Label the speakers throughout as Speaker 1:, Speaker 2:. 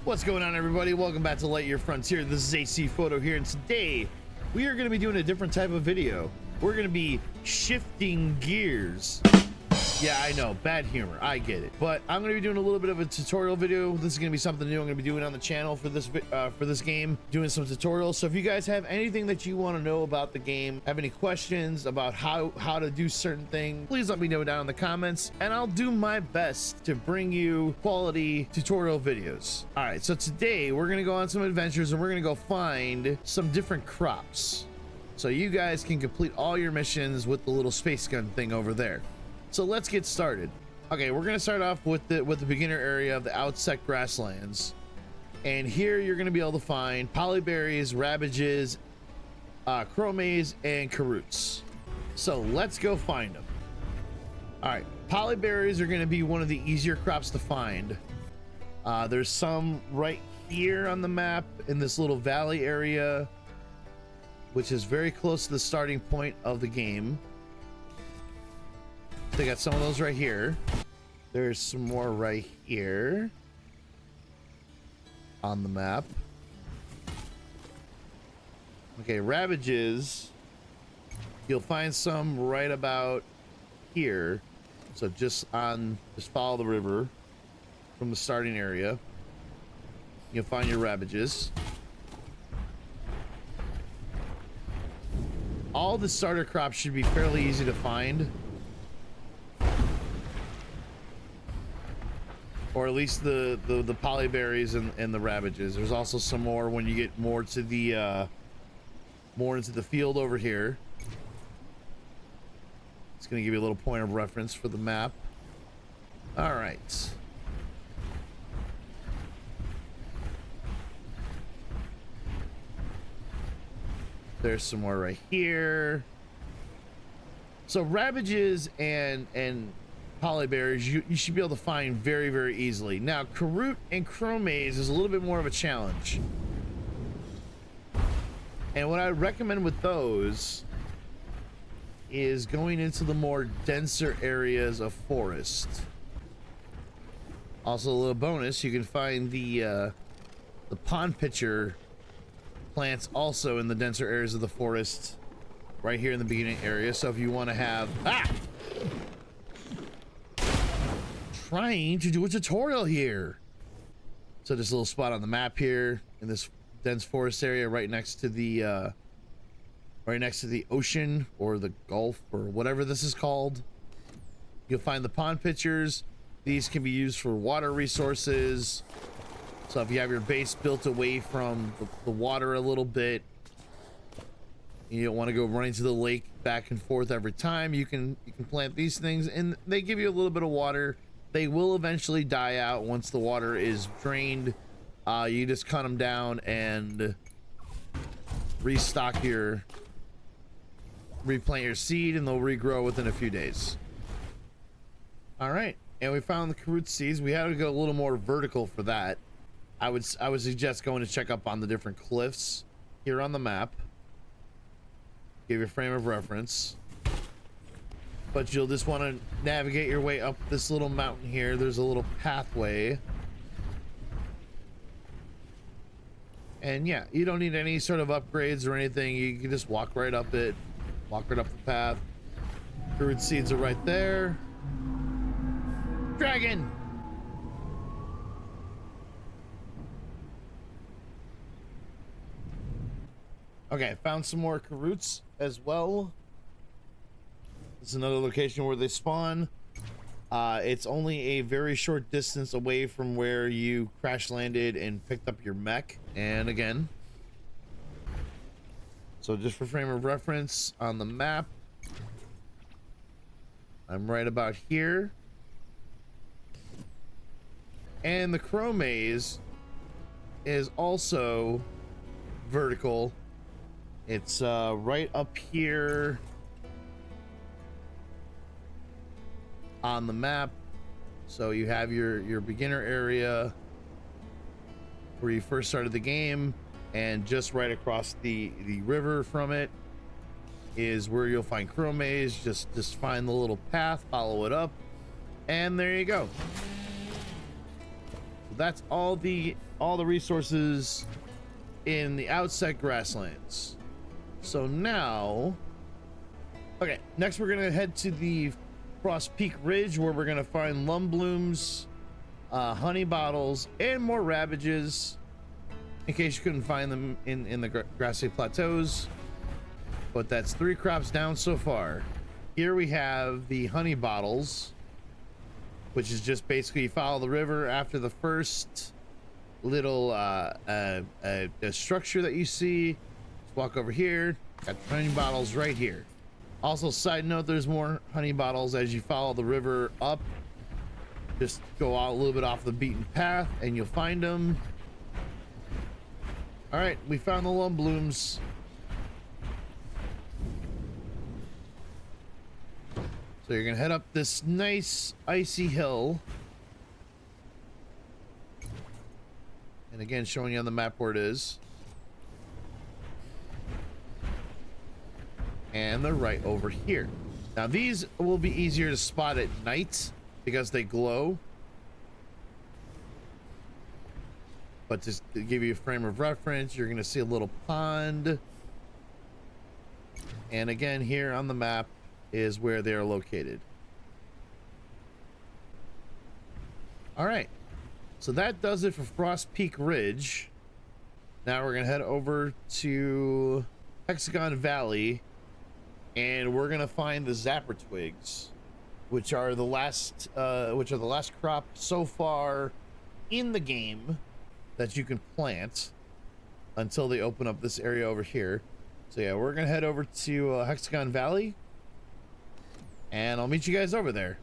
Speaker 1: What's going on, everybody? Welcome back to Lightyear Frontier. This is AC Photo here, and today we are going to be doing a different type of video. We're going to be shifting gears. Yeah, I know, bad humor, I get it, but I'm going to be doing a little bit of a tutorial video. This is going to be something new I'm going to be doing on the channel for this game, doing some tutorials. So if you guys have anything that you want to know about the game, have any questions about how to do certain things, please let me know down in the comments, and I'll do my best to bring you quality tutorial videos. All right, so today we're going to go on some adventures and we're going to go find some different crops so you guys can complete all your missions with the little space gun thing over there. So let's get started. Okay, we're gonna start off with the beginner area of the Outset grasslands, and here you're gonna be able to find polyberries, rabbages, chromes, and caroots. So let's go find them. All right, polyberries are gonna be one of the easier crops to find. There's some right here on the map in this little valley area, which is very close to the starting point of the game. They got some of those right here. There's some more right here on the map. Okay, rabbages, you'll find some right about here. So just follow the river from the starting area. You'll find your rabbages. All the starter crops should be fairly easy to find. Or at least the polyberries and the rabbages. There's also some more when you get more to the more into the field over here. It's gonna give you a little point of reference for the map. All right. There's some more right here. So rabbages and polyberries you should be able to find very easily. Now caroot and chromes is a little bit more of a challenge, and what I recommend with those is going into the more denser areas of forest. Also, a little bonus, you can find the pond pitcher plants also in the denser areas of the forest right here in the beginning area. So if you want to have trying to do a tutorial here. So this little spot on the map here in this dense forest area right next to the ocean or the Gulf or whatever this is called. You'll find the pond pitchers. These can be used for water resources. So if you have your base built away from the water a little bit, you don't want to go running to the lake back and forth every time, you can plant these things, and they give you a little bit of water. They will eventually die out once the water is drained. You just cut them down and replant your seed, and they'll regrow within a few days. All right, and we found the caroot seeds. We had to go a little more vertical for that. I would suggest going to check up on the different cliffs here on the map. Give you a frame of reference. But you'll just want to navigate your way up this little mountain here. There's a little pathway. And yeah, you don't need any sort of upgrades or anything. You can just walk right up the path. Caroot seeds are right there. Dragon! Okay, found some more caroots as well. This is another location where they spawn. It's only a very short distance away from where you crash landed and picked up your mech. And again, so just for frame of reference on the map, I'm right about here. And the chromes is also vertical. It's right up here on the map. So you have your beginner area where you first started the game, and just right across the river from it is where you'll find chromes. Just find the little path, follow it up, and there you go. That's all the resources in the outset grasslands. So now, okay, next we're gonna head to the Frost Peak Ridge, where we're gonna find lum blooms, honey bottles, and more rabbages, in case you couldn't find them in the grassy plateaus. But that's 3 crops down so far. Here we have the honey bottles, which is just basically you follow the river after the first little a structure that you see. Just walk over here, got the honey bottles right here. Also, side note, there's more honey bottles as you follow the river up. Just go out a little bit off the beaten path and you'll find them. All right, we found the lum blooms. So you're gonna head up this nice icy hill. And again, showing you on the map where it is. And they're right over here. Now these will be easier to spot at night because they glow. But just to give you a frame of reference, you're gonna see a little pond. And again, here on the map is where they are located. All right, so that does it for Frost Peak Ridge. Now we're gonna head over to Hexagon Valley, and we're gonna find the zapper twigs, which are the last crop so far in the game that you can plant until they open up this area over here. So yeah, we're gonna head over to Hexagon Valley, and I'll meet you guys over there.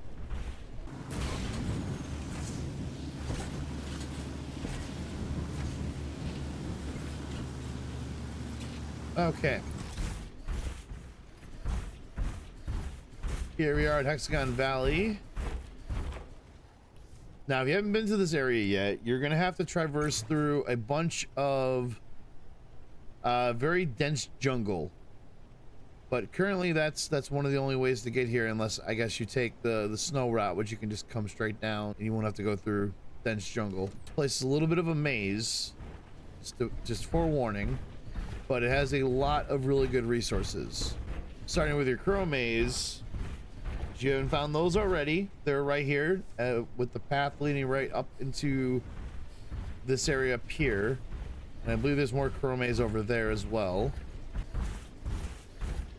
Speaker 1: Okay. Here we are at Hexagon Valley. Now, if you haven't been to this area yet, you're gonna have to traverse through a bunch of very dense jungle. But currently that's one of the only ways to get here, unless I guess you take the snow route, which you can just come straight down and you won't have to go through dense jungle. This place is a little bit of a maze, just forewarning, but it has a lot of really good resources. Starting with your crow maze. If you haven't found those already, they're right here with the path leading right up into this area up here. And I believe there's more crow maze over there as well.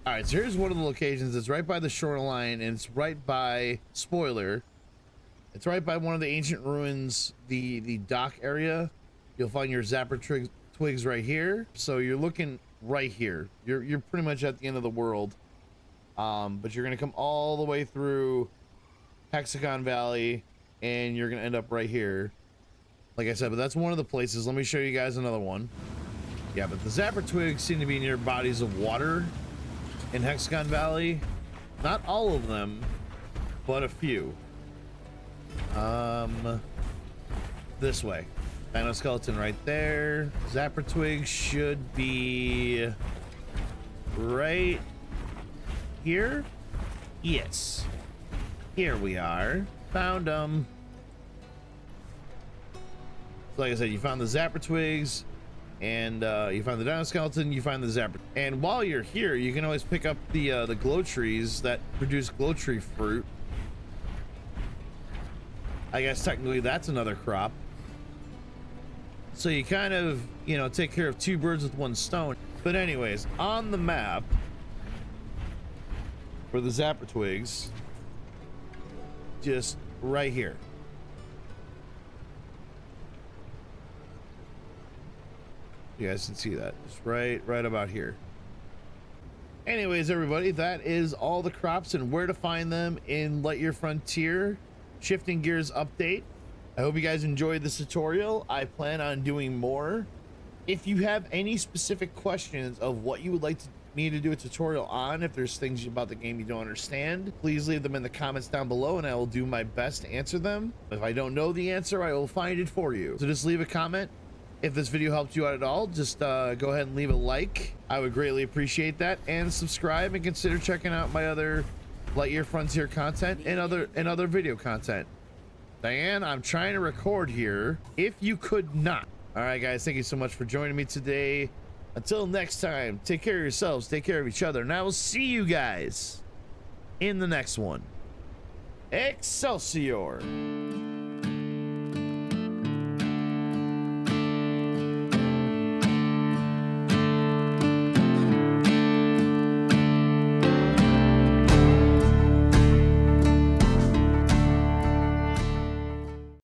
Speaker 1: All right, so here's one of the locations. It's right by the shoreline, and it's right by, spoiler, it's right by one of the ancient ruins, the dock area. You'll find your zapper twigs right here. So you're looking right here. You're pretty much at the end of the world. But you're gonna come all the way through Hexagon Valley, and you're gonna end up right here. Like I said, but that's one of the places. Let me show you guys another one. Yeah, but the zapper twigs seem to be near bodies of water in Hexagon Valley. Not all of them, but a few. This way. Dinoskeleton right there. Zapper twig should be right here. Yes. Here we are. Found them. So like I said, you found the zapper twigs, and you find the dinoskeleton, you find the zapper. And while you're here, you can always pick up the glow trees that produce glow tree fruit. I guess technically that's another crop. So you kind of, you know, take care of 2 birds with 1 stone. But anyways, on the map for the zapper twigs, just right here. You guys can see that. Just right about here. Anyways, everybody, that is all the crops and where to find them in Lightyear Frontier Shifting Gears update. I hope you guys enjoyed this tutorial. I plan on doing more. If you have any specific questions of what you would like me to do a tutorial on, if there's things about the game you don't understand, please leave them in the comments down below and I will do my best to answer them. If I don't know the answer, I will find it for you. So just leave a comment. If this video helped you out at all, just go ahead and leave a like. I would greatly appreciate that, and subscribe, and consider checking out my other Lightyear Frontier content and other video content. Diane, I'm trying to record here. If you could not. All right, guys, thank you so much for joining me today. Until next time, take care of yourselves, take care of each other, and I will see you guys in the next one. Excelsior!